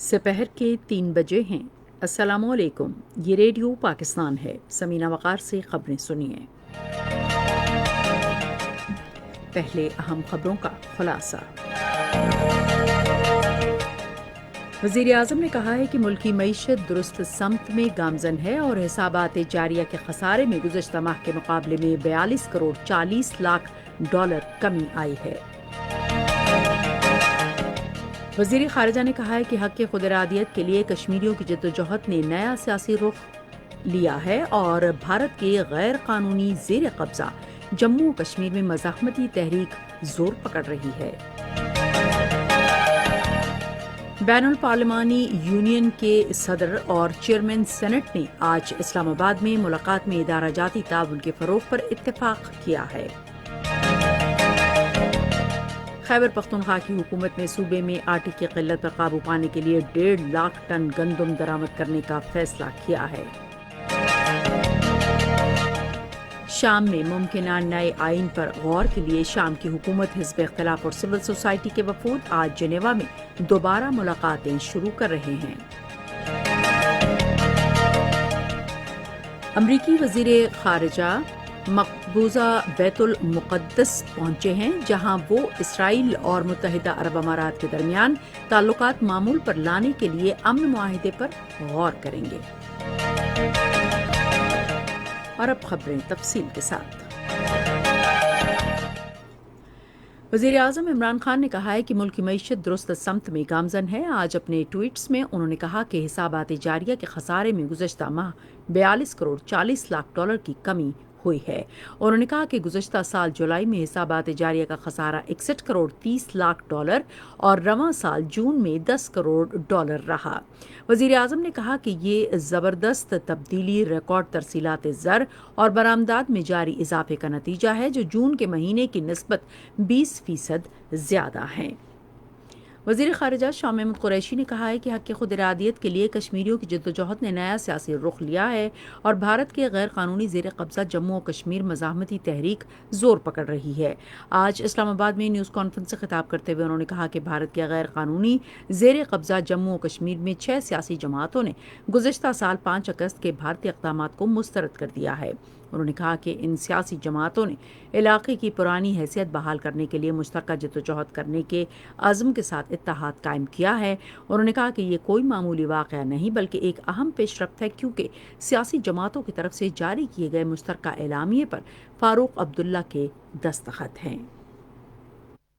سپہر کے 3 بجے ہیں۔ السلام علیکم، یہ ریڈیو پاکستان ہے۔ سمینہ وقار سے خبریں سنیے۔ پہلے اہم خبروں کا خلاصہ۔ وزیر اعظم نے کہا ہے کہ ملکی معیشت درست سمت میں گامزن ہے اور حسابات جاریہ کے خسارے میں گزشتہ ماہ کے مقابلے میں 42 کروڑ 40 لاکھ ڈالر کمی آئی ہے۔ وزیر خارجہ نے کہا ہے کہ حق خود ارادیت کے لیے کشمیریوں کی جدوجہد نے نیا سیاسی رخ لیا ہے اور بھارت کے غیر قانونی زیر قبضہ جموں و کشمیر میں مزاحمتی تحریک زور پکڑ رہی ہے۔ بین الپارلیمانی یونین کے صدر اور چیئرمین سینٹ نے آج اسلام آباد میں ملاقات میں ادارہ جاتی تعاون کے فروغ پر اتفاق کیا ہے۔ خیبر پختونخوا کی حکومت نے صوبے میں آٹے کی قلت پر قابو پانے کے لیے 1.5 لاکھ ٹن گندم درآمد کرنے کا فیصلہ کیا ہے۔ شام میں ممکنہ نئے آئین پر غور کے لیے شام کی حکومت، حزب اختلاف اور سول سوسائٹی کے وفود آج جنیوا میں دوبارہ ملاقاتیں شروع کر رہے ہیں۔ امریکی وزیر خارجہ مقبوضہ بیت المقدس پہنچے ہیں، جہاں وہ اسرائیل اور متحدہ عرب امارات کے درمیان تعلقات معمول پر لانے کے لیے امن معاہدے پر غور کریں گے۔ اور اب خبریں تفصیل کے ساتھ۔ وزیر اعظم عمران خان نے کہا ہے کہ ملک کی معیشت درست سمت میں گامزن ہے۔ آج اپنے ٹویٹس میں انہوں نے کہا کہ حسابات جاریہ کے خسارے میں گزشتہ ماہ 42 کروڑ 40 لاکھ ڈالر کی کمی ہوئی ہے۔ انہوں نے کہا کہ گزشتہ سال جولائی میں حسابات جاریہ کا خسارہ 61 کروڑ 30 لاکھ ڈالر اور رواں سال جون میں 10 کروڑ ڈالر رہا۔ وزیر اعظم نے کہا کہ یہ زبردست تبدیلی ریکارڈ ترسیلات زر اور برآمدات میں جاری اضافے کا نتیجہ ہے، جو جون کے مہینے کی نسبت 20% زیادہ ہیں۔ وزیر خارجہ شاہ محمود قریشی نے کہا ہے کہ حق خود ارادیت کے لیے کشمیریوں کی جدوجہد نے نیا سیاسی رخ لیا ہے اور بھارت کے غیر قانونی زیر قبضہ جموں و کشمیر مزاحمتی تحریک زور پکڑ رہی ہے۔ آج اسلام آباد میں نیوز کانفرنس سے خطاب کرتے ہوئے انہوں نے کہا کہ بھارت کے غیر قانونی زیر قبضہ جموں و کشمیر میں 6 سیاسی جماعتوں نے گزشتہ سال 5 اگست کے بھارتی اقدامات کو مسترد کر دیا ہے۔ انہوں نے کہا کہ ان سیاسی جماعتوں نے علاقے کی پرانی حیثیت بحال کرنے کے لیے مشترکہ جدوجہد کرنے کے عزم کے ساتھ اتحاد قائم کیا ہے۔ انہوں نے کہا کہ یہ کوئی معمولی واقعہ نہیں بلکہ ایک اہم پیش رفت ہے، کیونکہ سیاسی جماعتوں کی طرف سے جاری کیے گئے مشترکہ اعلامیے پر فاروق عبداللہ کے دستخط ہیں۔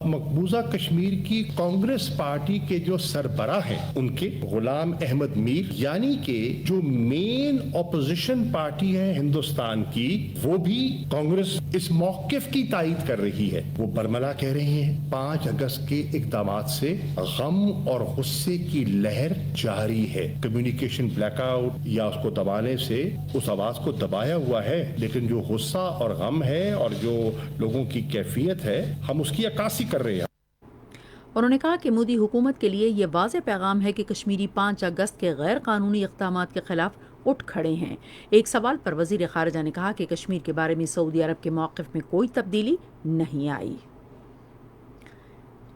مقبوضہ کشمیر کی کانگریس پارٹی کے جو سربراہ ہیں ان کے غلام احمد میر، یعنی کہ جو مین اپوزیشن پارٹی ہے ہندوستان کی، وہ بھی کانگریس اس موقف کی تائید کر رہی ہے۔ وہ برملا کہہ رہے ہیں 5 اگست کے اقدامات سے غم اور غصے کی لہر جاری ہے۔ کمیونیکیشن بلیک آؤٹ یا اس کو دبانے سے اس آواز کو دبایا ہوا ہے، لیکن جو غصہ اور غم ہے اور جو لوگوں کی کیفیت ہے، ہم اس کی عکاسی کر رہے ہیں۔ انہوں نے کہا کہ مودی حکومت کے لیے یہ واضح پیغام ہے کہ کشمیری 5 اگست کے غیر قانونی اقدامات کے خلاف اٹھ کھڑے ہیں۔ ایک سوال پر وزیر خارجہ نے کہا کہ کشمیر کے بارے میں سعودی عرب کے موقف میں کوئی تبدیلی نہیں آئی۔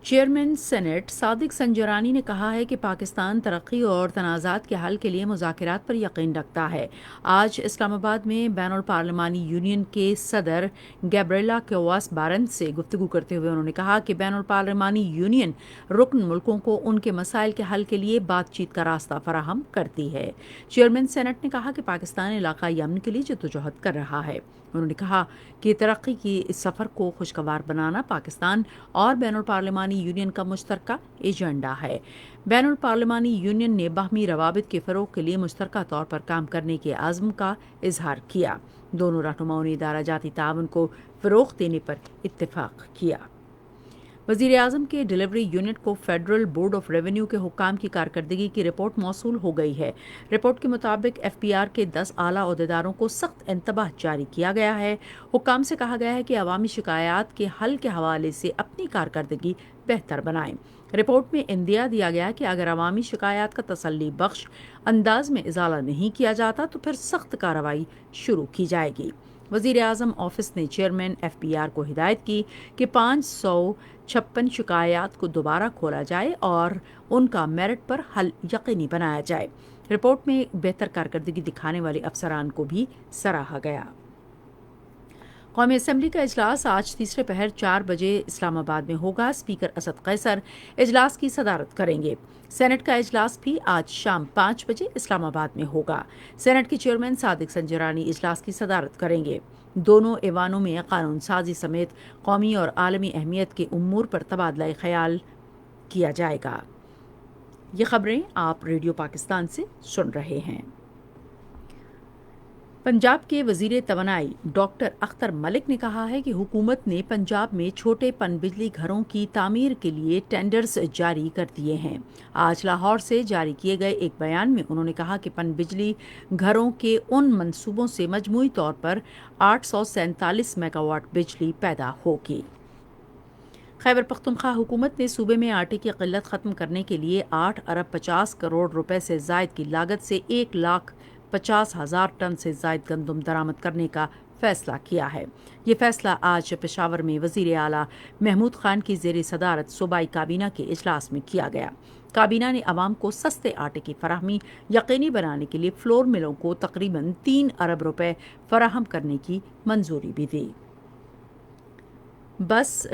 چیئرمین سینٹ صادق سنجرانی نے کہا ہے کہ پاکستان ترقی اور تنازعات کے حل کے لیے مذاکرات پر یقین رکھتا ہے۔ آج اسلام آباد میں بین الپارلیمانی یونین کے صدر گیبریلا کیواس بارنت سے گفتگو کرتے ہوئے انہوں نے کہا کہ بین الپارلیمانی یونین رکن ملکوں کو ان کے مسائل کے حل کے لیے بات چیت کا راستہ فراہم کرتی ہے۔ چیئرمین سینٹ نے کہا کہ پاکستان علاقائی امن کے لیے جدوجہد کر رہا ہے۔ انہوں نے کہا کہ ترقی کی اس سفر کو خوشگوار بنانا پاکستان اور بین الپارلیمانی یونین کا مشترکہ ایجنڈا ہے۔ بین الپارلیمانی یونین نے باہمی روابط کے فروغ کے لیے مشترکہ طور پر کام کرنے کے عزم کا اظہار کیا۔ دونوں رہنماؤں نے ادارہ جاتی تعاون کو فروغ دینے پر اتفاق کیا۔ وزیر اعظم کے ڈیلیوری یونٹ کو فیڈرل بورڈ آف ریونیو کے حکام کی کارکردگی کی رپورٹ موصول ہو گئی ہے۔ رپورٹ کے مطابق ایف پی آر کے 10 اعلیٰ عہدیداروں کو سخت انتباہ جاری کیا گیا ہے۔ حکام سے کہا گیا ہے کہ عوامی شکایات کے حل کے حوالے سے اپنی کارکردگی بہتر بنائیں۔ رپورٹ میں اندیا دیا گیا کہ اگر عوامی شکایات کا تسلی بخش انداز میں ازالہ نہیں کیا جاتا تو پھر سخت کارروائی شروع کی جائے گی۔ وزیر اعظم آفس نے چیئرمین FBR کو ہدایت کی کہ 556 شکایات کو دوبارہ کھولا جائے اور ان کا میرٹ پر حل یقینی بنایا جائے۔ رپورٹ میں بہتر کارکردگی دکھانے والے افسران کو بھی سراہا گیا۔ قومی اسمبلی کا اجلاس آج تیسرے پہر 4 بجے اسلام آباد میں ہوگا۔ اسپیکر اسد قیصر اجلاس کی صدارت کریں گے۔ سینٹ کا اجلاس بھی آج شام 5 بجے اسلام آباد میں ہوگا۔ سینٹ کے چیئرمین صادق سنجرانی اجلاس کی صدارت کریں گے۔ دونوں ایوانوں میں قانون سازی سمیت قومی اور عالمی اہمیت کے امور پر تبادلہ خیال کیا جائے گا۔ یہ خبریں آپ ریڈیو پاکستان سے سن رہے ہیں۔ پنجاب کے وزیر توانائی ڈاکٹر اختر ملک نے کہا ہے کہ حکومت نے پنجاب میں چھوٹے پن بجلی گھروں کی تعمیر کے لیے ٹینڈرز جاری کر دیے ہیں۔ آج لاہور سے جاری کیے گئے ایک بیان میں انہوں نے کہا کہ پن بجلی گھروں کے ان منصوبوں سے مجموعی طور پر 847 میگا واٹ بجلی پیدا ہوگی۔ خیبر پختونخوا حکومت نے صوبے میں آٹے کی قلت ختم کرنے کے لیے 8 ارب 50 کروڑ روپے سے زائد کی لاگت سے 1,50,000 ٹن سے زائد گندم درآمد کرنے کا فیصلہ کیا ہے۔ یہ فیصلہ آج پشاور میں وزیر اعلیٰ محمود خان کی زیر صدارت صوبائی کابینہ کے اجلاس میں کیا گیا۔ کابینہ نے عوام کو سستے آٹے کی فراہمی یقینی بنانے کے لیے فلور ملوں کو تقریباً 3 ارب روپے فراہم کرنے کی منظوری بھی دی۔ بس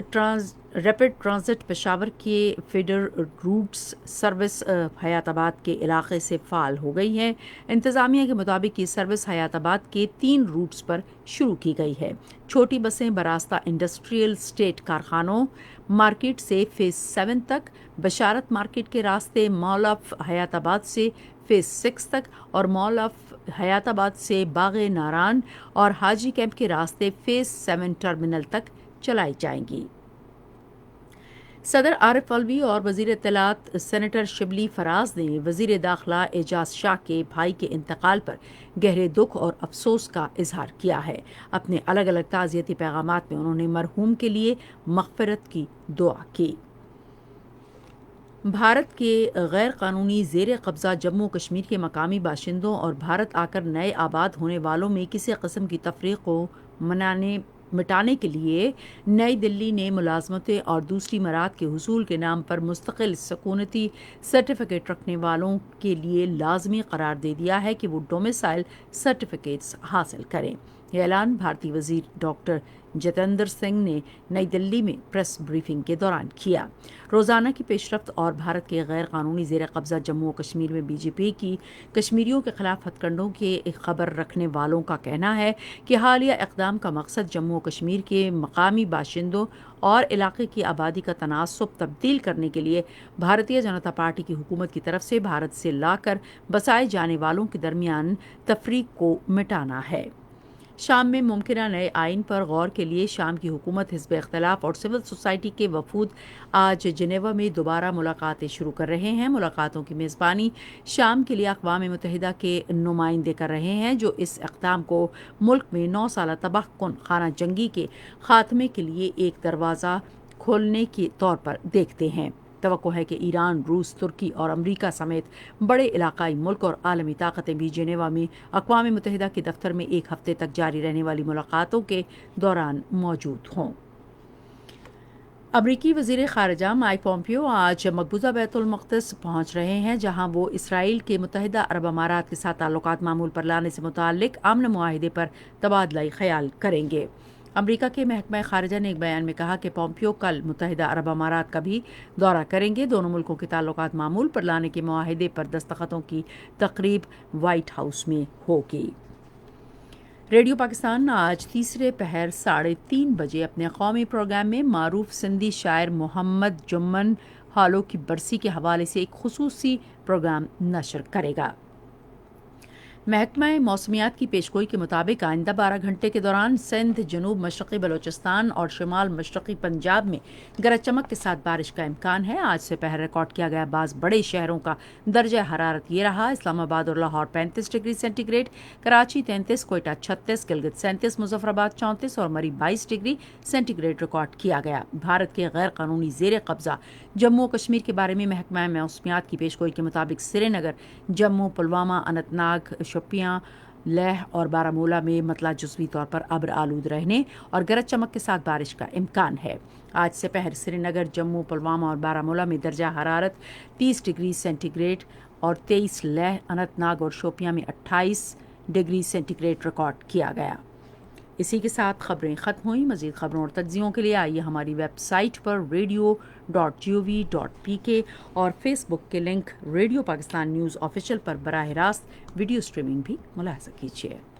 ریپڈ ٹرانزٹ پشاور کے فیڈر روٹس سروس حیات آباد کے علاقے سے فعال ہو گئی ہے۔ انتظامیہ کے مطابق یہ سروس حیات آباد کے 3 روٹس پر شروع کی گئی ہے۔ چھوٹی بسیں براستہ انڈسٹریل اسٹیٹ کارخانوں مارکیٹ سے فیز 7 تک، بشارت مارکیٹ کے راستے مال آف حیات آباد سے فیز 6 تک اور مال آف حیات آباد سے باغ ناران اور حاجی کیمپ کے راستے فیز 7 ٹرمینل تک چلائی جائیں گی۔ صدر عارف علوی اور وزیر اطلاعات سینیٹر شبلی فراز نے وزیر داخلہ اعجاز شاہ کے بھائی کے انتقال پر گہرے دکھ اور افسوس کا اظہار کیا ہے۔ اپنے الگ الگ تعزیتی پیغامات میں انہوں نے مرحوم کے لیے مغفرت کی دعا کی۔ بھارت کے غیر قانونی زیر قبضہ جموں کشمیر کے مقامی باشندوں اور بھارت آ کر نئے آباد ہونے والوں میں کسی قسم کی تفریق کو مٹانے کے لیے نئی دلی نے ملازمتیں اور دوسری مراد کے حصول کے نام پر مستقل سکونتی سرٹیفکیٹ رکھنے والوں کے لیے لازمی قرار دے دیا ہے کہ وہ ڈومیسائل سرٹیفکیٹس حاصل کریں۔ یہ اعلان بھارتی وزیر ڈاکٹر جتیندر سنگھ نے نئی دلی میں پریس بریفنگ کے دوران کیا۔ روزانہ کی پیش رفت اور بھارت کے غیر قانونی زیر قبضہ جموں و کشمیر میں بی جے پی کی کشمیریوں کے خلاف ہتھ کنڈوں کی خبر رکھنے والوں کا کہنا ہے کہ حالیہ اقدام کا مقصد جموں و کشمیر کے مقامی باشندوں اور علاقے کی آبادی کا تناسب تبدیل کرنے کے لیے بھارتیہ جنتا پارٹی کی حکومت کی طرف سے بھارت سے لا کر بسائے جانے والوں کے درمیان تفریق کو مٹانا ہے۔ شام میں ممکنہ نئے آئین پر غور کے لیے شام کی حکومت، حزب اختلاف اور سول سوسائٹی کے وفود آج جنیوا میں دوبارہ ملاقاتیں شروع کر رہے ہیں۔ ملاقاتوں کی میزبانی شام کے لیے اقوام متحدہ کے نمائندے کر رہے ہیں، جو اس اقدام کو ملک میں 9 سالہ تباہ کن خانہ جنگی کے خاتمے کے لیے ایک دروازہ کھولنے کے طور پر دیکھتے ہیں۔ توقع ہے کہ ایران، روس، ترکی اور امریکہ سمیت بڑے علاقائی ملک اور عالمی طاقتیں بھی جنیوا میں اقوام متحدہ کے دفتر میں 1 ہفتے تک جاری رہنے والی ملاقاتوں کے دوران موجود ہوں۔ امریکی وزیر خارجہ مائک پومپیو آج مقبوضہ بیت المقدس پہنچ رہے ہیں، جہاں وہ اسرائیل کے متحدہ عرب امارات کے ساتھ تعلقات معمول پر لانے سے متعلق امن معاہدے پر تبادلہ خیال کریں گے۔ امریکہ کے محکمہ خارجہ نے ایک بیان میں کہا کہ پومپیو کل متحدہ عرب امارات کا بھی دورہ کریں گے۔ دونوں ملکوں کے تعلقات معمول پر لانے کے معاہدے پر دستخطوں کی تقریب وائٹ ہاؤس میں ہوگی۔ ریڈیو پاکستان آج تیسرے پہر 3:30 بجے اپنے قومی پروگرام میں معروف سندھی شاعر محمد جمن ہالو کی برسی کے حوالے سے ایک خصوصی پروگرام نشر کرے گا۔ محکمہ موسمیات کی پیشگوئی کے مطابق آئندہ 12 گھنٹے کے دوران سندھ، جنوب مشرقی بلوچستان اور شمال مشرقی پنجاب میں گرج چمک کے ساتھ بارش کا امکان ہے۔ آج سے پہر ریکارڈ کیا گیا بعض بڑے شہروں کا درجہ حرارت یہ رہا: اسلام آباد اور Lahore 35 degree centigrade, Karachi 33، Quetta 36، Gilgit 37، Muzaffarabad 34 اور Murree 22 degree centigrade record کیا گیا۔ بھارت کے غیر قانونی زیر قبضہ جموں و کشمیر کے بارے میں محکمہ موسمیات کی پیشگوئی کے مطابق سری نگر، جموں، پلوامہ، اننت ناگ، شوپیاں، لیہ اور بارہمولہ میں مطلع جزوی طور پر ابر آلود رہنے اور گرج چمک کے ساتھ بارش کا امکان ہے۔ آج سے پہر سری نگر، جموں، پلوامہ اور بارہمولہ میں درجہ حرارت 30 ڈگری سینٹی گریڈ اور 23 لیہ، اننت ناگ اور شوپیاں میں 28 ڈگری سینٹی گریڈ ریکارڈ کیا گیا۔ اسی کے ساتھ خبریں ختم ہوئیں۔ مزید خبروں اور تجزیوں کے لیے آئیے ہماری ویب سائٹ پر radio.gov.pk اور فیس بک کے link radio Pakistan news official پر براہ راست ویڈیو سٹریمنگ بھی ملاحظہ کیجیے۔